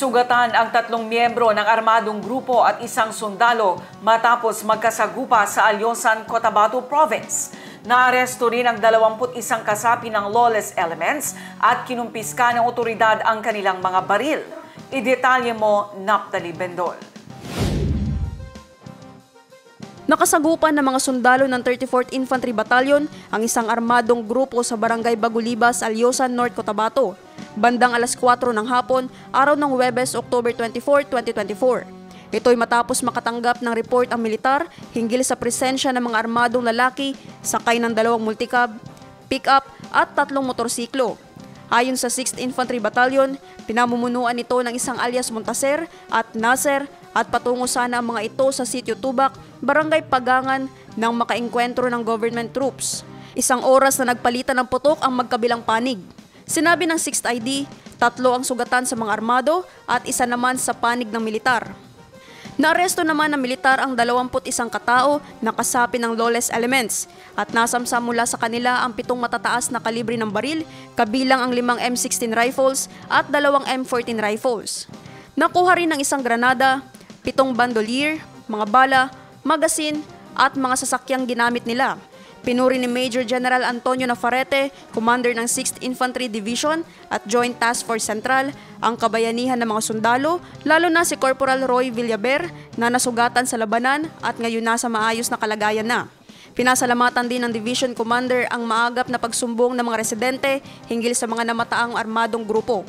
Sugatan ang 3 miyembro ng armadong grupo at isang sundalo matapos magkasagupa sa Alyosan, Cotabato Province. Naaresto rin ang 21 kasapi ng lawless elements at kinumpiska ng otoridad ang kanilang mga baril. Idetalye mo, Naphtali Bendol. Nakasagupan ng mga sundalo ng 34th Infantry Battalion ang isang armadong grupo sa Barangay Bagulibas, Alyosan, North Cotabato. Bandang alas 4 ng hapon, araw ng Huwebes, October 24, 2024. Ito'y matapos makatanggap ng report ang militar hinggil sa presensya ng mga armadong lalaki, sakay ng 2 multicab, pick-up at 3 motorsiklo. Ayon sa 6th Infantry Battalion, pinamumunuan ito ng isang alias Montaser at Nasser at patungo sana ang mga ito sa Sitio Tubac, Barangay Pagangan nang makaengkwentro ng government troops. Isang oras na nagpalitan ng putok ang magkabilang panig. Sinabi ng 6th ID, 3 ang sugatan sa mga armado at 1 naman sa panig ng militar. Naaresto naman ng militar ang 21 katao na kasapi ng lawless elements at nasamsam mula sa kanila ang 7 matataas na kalibre ng baril, kabilang ang 5 M16 rifles at 2 M14 rifles. Nakuha rin ng isang granada, 7 bandolier, mga bala, magasin at mga sasakyang ginamit nila. Pinuri ni Major General Antonio Nafarrete, Commander ng 6th Infantry Division at Joint Task Force Central, ang kabayanihan ng mga sundalo, lalo na si Corporal Roy Villaber na nasugatan sa labanan at ngayon nasa maayos na kalagayan na. Pinasalamatan din ng Division Commander ang maagap na pagsumbong ng mga residente hinggil sa mga namataang armadong grupo.